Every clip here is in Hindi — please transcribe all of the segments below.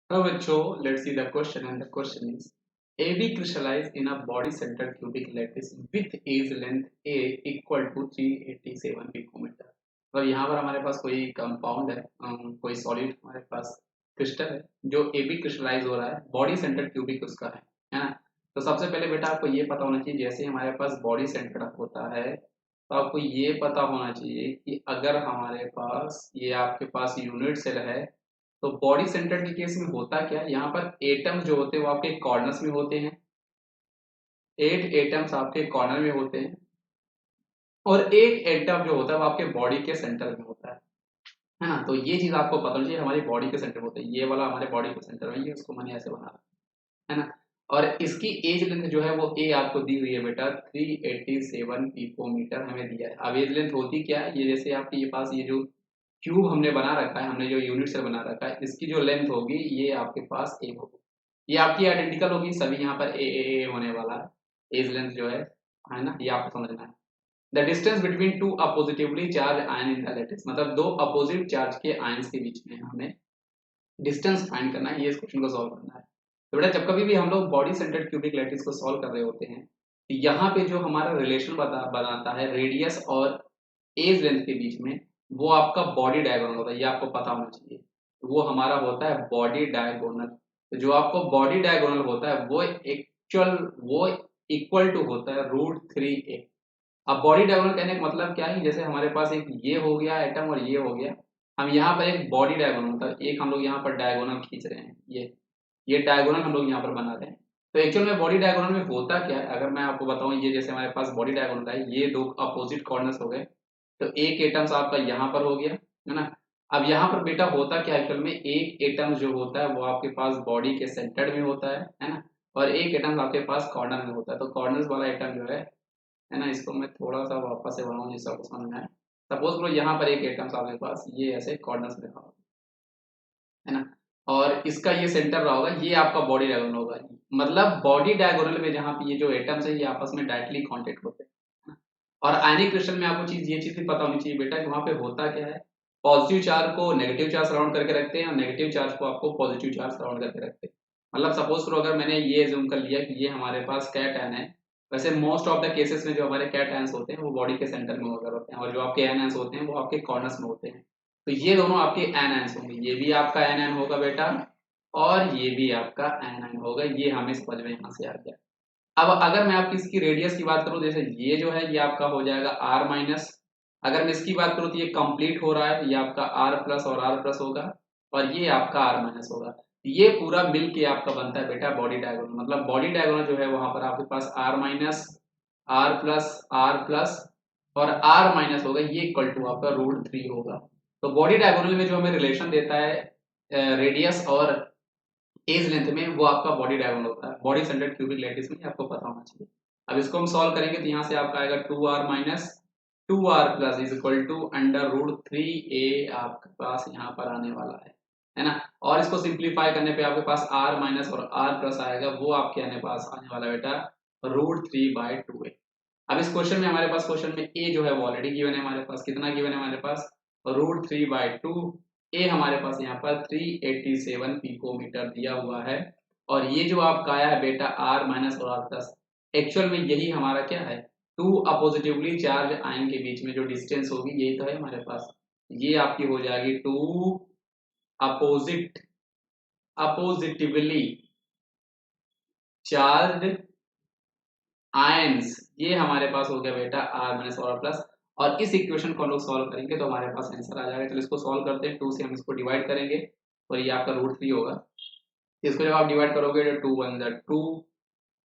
Now, bachcho, let's see the question, and the question is: AB crystallized in a body-centered cubic lattice with edge length A equal to 387 picometre. तो यहाँ पर हमारे पास कोई कंपाउंड है, कोई सॉलिड हमारे पास क्रिस्टल है जो AB क्रिस्टलाइज हो रहा है, बॉडी सेंटर्ड क्यूबिक उसका है ना। तो सबसे पहले बेटा आपको ये पता होना चाहिए, जैसे हमारे पास बॉडी सेंटर्ड होता है तो आपको ये पता होना चाहिए कि अगर हमारे पास ये आपके पास यूनिट सेल है तो बॉडी सेंटर्ड के केस में होता क्या है, यहाँ पर एटम्स जो होते हैं वो आपके कॉर्नर्स में होते हैं। 8 एटम्स आपके कॉर्नर में होते हैं और एक एटम जो होता है वो आपके बॉडी के सेंटर में होता है ना। तो ये चीज आपको पता होनी चाहिए, हमारी बॉडी के सेंटर में होता है, ये वाला हमारे बॉडी के सेंटर में, ये उसको मैंने ऐसे बना रहा है ना। और इसकी एज लेंथ जो है वो ए आपको दी हुई है बेटा, 387 पिकोमीटर हमें दिया है। अब एज लेंथ होती क्या है, ये जैसे आपके ये पास ये जो क्यूब हमने बना रखा है, हमने जो यूनिट से बना रखा है, इसकी जो लेंथ होगी ये आपके पास ए होगी, ये आपकी आइडेंटिकल होगी, सभी यहाँ पर ए होने वाला है। एज लेंथ जो है ना, ये आपको समझना है। The distance between two oppositely charge ion in the lattice, मतलब दो अपोजिट चार्ज के आयंस के बीच में हमें डिस्टेंस फाइंड करना है, ये इस क्वेश्चन को सॉल्व करना है। तो बेटा जब कभी भी हम लोग बॉडी सेंटर्ड क्यूबिक लैटिस को सॉल्व कर रहे होते हैं तो यहाँ पे जो हमारा रिलेशन बनाता है रेडियस और एज लेंथ के बीच में, वो आपका बॉडी डायगोनल होता है, ये आपको पता होना चाहिए। तो वो हमारा होता है बॉडी डायगोनल। तो जो आपको बॉडी डायगोनल होता है वो इक्वल टू होता है √3a। अब बॉडी डायगोनल कहने का मतलब क्या है, जैसे हमारे पास एक ये हो गया एटम और ये हो गया, हम यहाँ पर एक बॉडी डायगोनल मतलब एक हम लोग यहाँ पर डायगोनल खींच रहे हैं, ये डायगोनल हम लोग यहाँ पर बना रहे हैं। तो एक्चुअल में बॉडी डायगोनल में होता क्या है, अगर मैं आपको बताऊं, ये जैसे हमारे पास बॉडी डायगोनल है, ये दो अपोजिट कॉर्नर्स हो गए, तो एक एटम्स आपका यहाँ पर हो गया है ना। अब यहाँ पर बेटा होता क्या है, एक्चुअल में एक एटम जो होता है वो आपके पास बॉडी के सेंटर में होता है ना, और एक एटम आपके पास कॉर्नर में होता है। तो कॉर्नर वाला एटम जो है ना, इसको मैं थोड़ा सा वापस से बनाऊँ जिससे आपको समझ में आए। सपोज करो यहाँ पर एक एटम्स आपके पास ये ऐसे कॉर्नर्स में रखा होगा, है ना, और इसका ये सेंटर रहा होगा, ये आपका बॉडी डायगोनल होगा। मतलब बॉडी डायगोनल में जहाँ पे ये जो एटम्स है ये आपस में डायरेक्टली कांटेक्ट होते हैं, है ना? और आयनिक क्रिस्टल में आपको ये चीज भी पता होनी चाहिए बेटा कि वहाँ पे होता क्या है, पॉजिटिव चार्ज को नेगेटिव चार्ज सराउंड करके रखते हैं और नेगेटिव चार्ज को आपको पॉजिटिव चार्ज सराउंड करके रखते हैं। मतलब सपोज करो अगर मैंने ये जूम कर लिया कि ये हमारे पास कैट आयन है, वैसे मोस्ट ऑफ द केसेस में जो हमारे कैट आयंस होते हैं वो बॉडी के सेंटर में होकर होते हैं, और जो आपके एन आयंस होते हैं वो आपके कॉर्नर्स में होते हैं। तो ये दोनों आपके एनायंस होंगे, ये भी आपका एनायन होगा बेटा और ये भी आपका एनायन होगा, ये हमें समझ में यहाँ से आ गया। अब अगर मैं आपकी इसकी रेडियस की बात करूँ, जैसे ये जो है ये आपका हो जाएगा r माइनस, अगर मैं इसकी बात करूँ तो ये कंप्लीट हो रहा है, ये आपका r प्लस और r प्लस होगा और ये आपका r माइनस होगा। ये पूरा मिल के आपका बनता है बेटा बॉडी डायगोनल। मतलब बॉडी डायगोनल जो है वहां पर आपके पास r माइनस, r प्लस और r माइनस होगा, ये इक्वल टू आपका √3 होगा। तो बॉडी डायगोनल में जो हमें रिलेशन देता है रेडियस और एज लेंथ में, वो आपका बॉडी डायगोनल होता है, बॉडी सेंटर्ड क्यूबिक लैटिस में, आपको पता होना चाहिए। अब इसको हम सॉल्व करेंगे तो यहाँ से आपका आएगा 2r minus 2r plus is equal to √3a आपके पास यहाँ पर आने वाला है ना। और इसको सिंप्लीफाई करने पे आपके पास r माइनस और r प्लस आएगा, वो आपके पास आने वाला बेटा √3/2a। अब इस क्वेश्चन में हमारे पास क्वेश्चन में a जो है वो ऑलरेडी गिवन है, हमारे पास कितना गिवन है, हमारे पास √3/2। ए हमारे पास यहाँ पर 387 पिकोमीटर दिया हुआ है, और ये जो आपका आया है बेटा r माइनस और r प्लस, एक्चुअल में यही हमारा क्या है, टू अपोजिटिवली चार्ज आयन के बीच में जो डिस्टेंस होगी यही तो है हमारे पास। ये आपकी हो जाएगी टू अपोजिटिवली चार्ज आयंस, ये हमारे पास हो गया बेटा r माइनस और r प्लस। और इस इक्वेशन को हम लोग सॉल्व करेंगे तो हमारे पास आंसर आ जाएगा। चलो इसको सॉल्व करते हैं, 2 से हम इसको डिवाइड करेंगे और ये आपका √3 होगा। इसको जब आप डिवाइड करोगे तो 2 1 जा 2,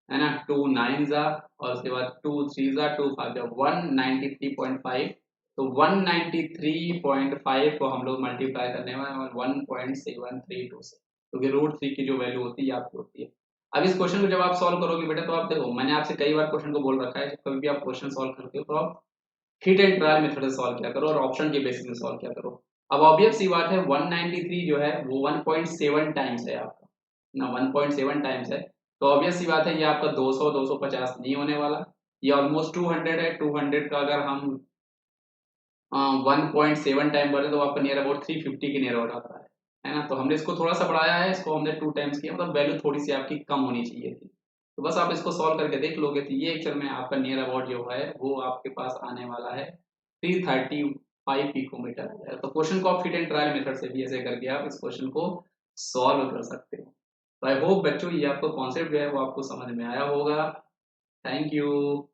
है ना, 2 9 जा, और उसके बाद 2 3 जा 2 5 जा 193.5। तो 193.5 को हम लोग मल्टीप्लाई करने वाले हैं 1.732 से, क्योंकि √3 की जो वैल्यू होती है आपकी होती है। अब इस क्वेश्चन को जब आप सॉल्व करोगे बेटा, तो आप देखो मैंने आपसे कई बार क्वेश्चन को बोल रखा है, जब कभी भी आप क्वेश्चन सॉल्व करते हो तो आप हिट एंड ट्रायल मेथड से सॉल्व किया करो और ऑप्शन के बेसिस में सॉल्व किया करो। अब ऑब्वियस सी बात है 193 जो है वो 1.7 टाइम्स है आपका ना, 1.7 टाइम्स है, तो ऑब्वियस सी बात है ये आपका 200 250 नहीं होने वाला, ये ऑलमोस्ट 200 है। 200 का अगर हम 1.7 टाइम बढ़े तो आपका नियर अबाउट 350 के नियर अबाउट आता है। है ना। तो हमने इसको थोड़ा सा बढ़ाया है, इसको हमने 2 टाइम्स किया, मतलब वैल्यू थोड़ी सी आपकी कम होनी चाहिए थी। तो बस आप इसको सॉल्व करके देख लोगे तो ये एक्चुअल में आपका नियर अबाउट जो है वो आपके पास आने वाला है 335 पिकोमीटर। तो क्वेश्चन को आप फिट एंड ट्रायल मेथड से भी ऐसे करके आप इस क्वेश्चन को सॉल्व कर सकते हो। तो आई होप बच्चों ये आपको कॉन्सेप्ट जो है वो आपको समझ में आया होगा। Thank you.